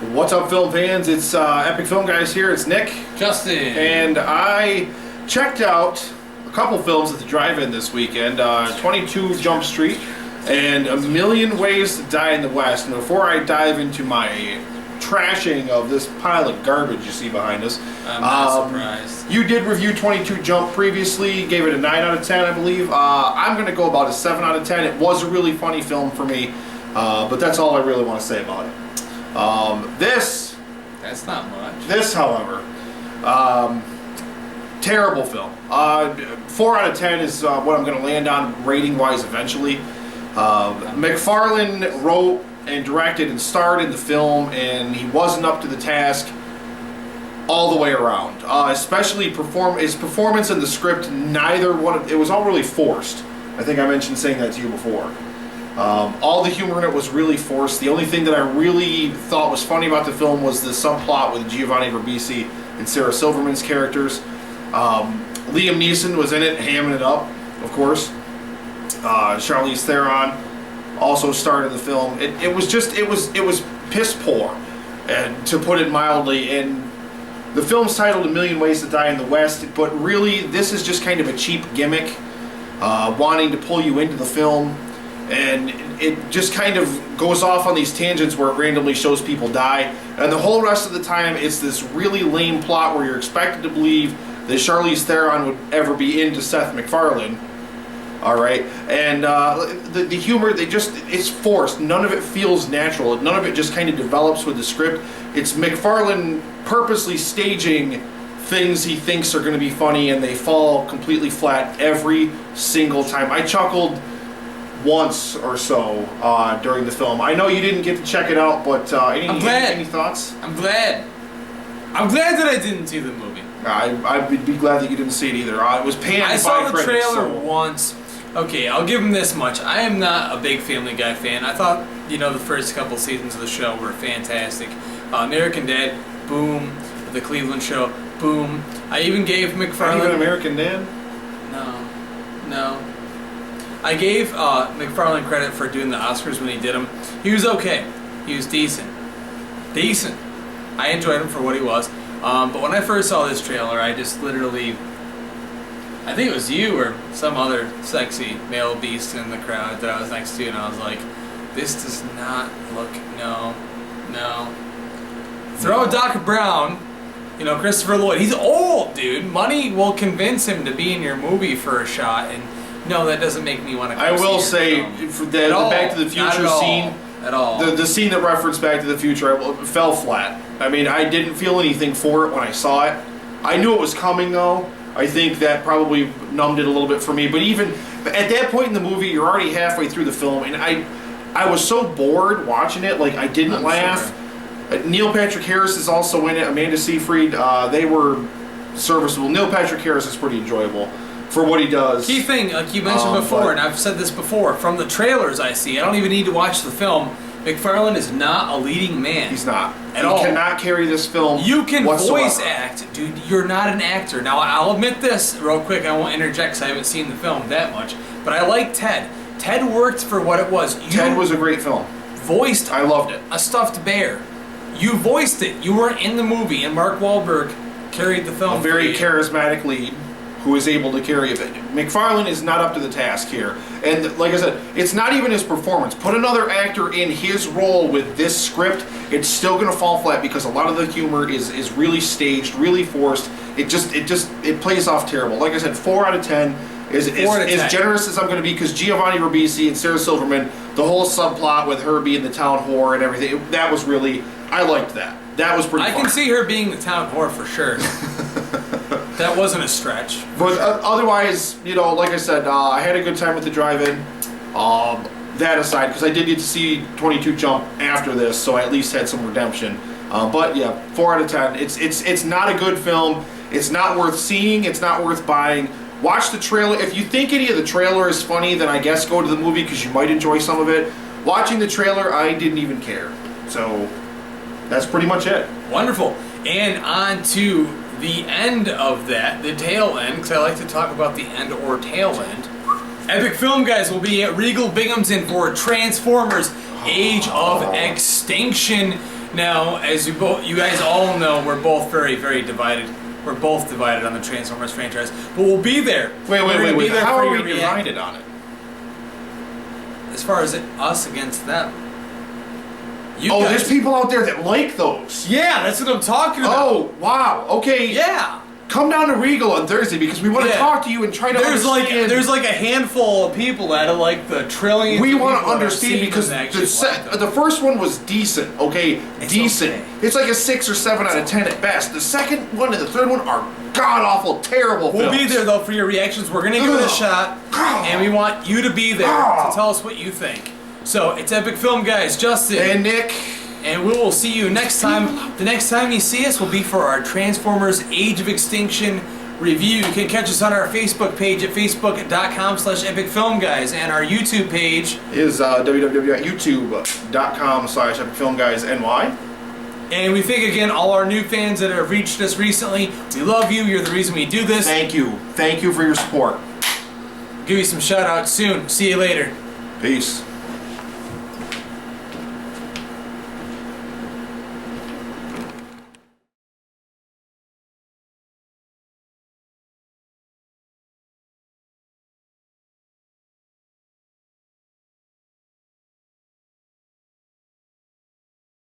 What's up, film fans? It's Epic Film Guys here. It's Nick. Justin. And I checked out a couple films at the drive-in this weekend. 22 Jump Street and A Million Ways to Die in the West. And before I dive into my trashing of this pile of garbage you see behind us, I'm not surprised. You did review 22 Jump previously, gave it a 9 out of 10, I believe. I'm going to go about a 7 out of 10. It was a really funny film for me, but that's all I really want to say about it. That's not much. This, however, terrible film. 4 out of 10 is what I'm going to land on rating-wise eventually. MacFarlane wrote and directed and starred in the film, and he wasn't up to the task all the way around. Especially his performance in the script, it was all really forced. I think I mentioned saying that to you before. All the humor in it was really forced. The only thing that I really thought was funny about the film was the subplot with Giovanni Ribisi and Sarah Silverman's characters. Liam Neeson was in it, hamming it up, of course. Charlize Theron also starred in the film. It was piss poor, and to put it mildly. And the film's titled A Million Ways to Die in the West, but really this is just kind of a cheap gimmick, wanting to pull you into the film. And it just kind of goes off on these tangents where it randomly shows people die. And the whole rest of the time, it's this really lame plot where you're expected to believe that Charlize Theron would ever be into Seth MacFarlane. Alright? And the humor, it's forced. None of it feels natural. None of it just kind of develops with the script. It's MacFarlane purposely staging things he thinks are going to be funny, and they fall completely flat every single time. I chuckled once or so during the film. I know you didn't get to check it out, but any thoughts? I'm glad that I didn't see the movie. I'd be glad that you didn't see it either. It was panned by critics. I saw the trailer once. Okay, I'll give him this much. I am not a big Family Guy fan. I thought, the first couple seasons of the show were fantastic. American Dad, boom. The Cleveland Show, boom. I even gave MacFarlane... Not even American Dad? No. I gave MacFarlane credit for doing the Oscars when he did them. He was okay. He was decent. I enjoyed him for what he was. But when I first saw this trailer, I just literally... I think it was you or some other sexy male beast in the crowd that I was next to, and I was like, this does not look... No. Throw Doc Brown, Christopher Lloyd. He's old, dude. Money will convince him to be in your movie for a shot, and... No, that doesn't make me want to. I will say, for the Back to the Future scene, the scene that referenced Back to the Future, fell flat. I mean, I didn't feel anything for it when I saw it. I knew it was coming, though. I think that probably numbed it a little bit for me. But even at that point in the movie, you're already halfway through the film, and I was so bored watching it. Like, I didn't laugh. Sure. Neil Patrick Harris is also in it. Amanda Seyfried. They were serviceable. Neil Patrick Harris is pretty enjoyable for what he does. Key thing, like you mentioned before, and I've said this before, from the trailers I see, I don't even need to watch the film, MacFarlane is not a leading man. He's not. At all. He cannot carry this film You can whatsoever. Voice act, dude. You're not an actor. Now, I'll admit this real quick. I won't interject because I haven't seen the film that much. But I like Ted. Ted worked for what it was. Ted was a great film. Voiced I loved it. A stuffed bear. You voiced it. You weren't in the movie, and Mark Wahlberg carried the film. A very charismatic lead who is able to carry it. MacFarlane is not up to the task here. And like I said, it's not even his performance. Put another actor in his role with this script, it's still going to fall flat because a lot of the humor is really staged, really forced. It plays off terrible. Like I said, 4 out of 10 is as generous as I'm going to be, because Giovanni Ribisi and Sarah Silverman, the whole subplot with her being the town whore and everything, that was really, I liked that. That was pretty fun. I can see her being the town whore for sure. That wasn't a stretch. But otherwise, like I said, I had a good time with the drive-in. That aside, because I did get to see 22 Jump after this, so I at least had some redemption. But yeah, 4 out of 10. It's not a good film. It's not worth seeing. It's not worth buying. Watch the trailer. If you think any of the trailer is funny, then I guess go to the movie because you might enjoy some of it. Watching the trailer, I didn't even care. So that's pretty much it. Wonderful. And on to the end of that, the tail end, because I like to talk about the end or tail end. Epic Film Guys will be at Regal Binghamton for Transformers Age of Extinction. Now, as you guys all know, we're both very, very divided. We're both divided on the Transformers franchise, but we'll be there. Wait. Be there How for are we your divided on it? As far as us against them. You Oh, guys. there's people out there that like those. Yeah, that's what I'm talking about. Oh, wow. Okay. Yeah. Come down to Regal on Thursday because we want to talk to you and try to understand. There's like a handful of people that are like the trillions. We want to people that are understand seeing because them that actually like them. the first one was decent, okay? It's decent. okay. It's like a 6 or 7 out of 10 at best. The second one and the third one are god-awful, terrible We'll films. be there though for your reactions. We're gonna give it a shot, and we want you to be there to tell us what you think. So it's Epic Film Guys, Justin And Nick. and we will see you next time. The next time you see us will be for our Transformers Age of Extinction review. You can catch us on our Facebook page at facebook.com/epicfilmguys and our YouTube page Is www.youtube.com/epicfilmguysny. And we thank again all our new fans that have reached us recently. We love you. You're the reason we do this. Thank you. Thank you for your support. Give you some shout outs soon. See you later. Peace.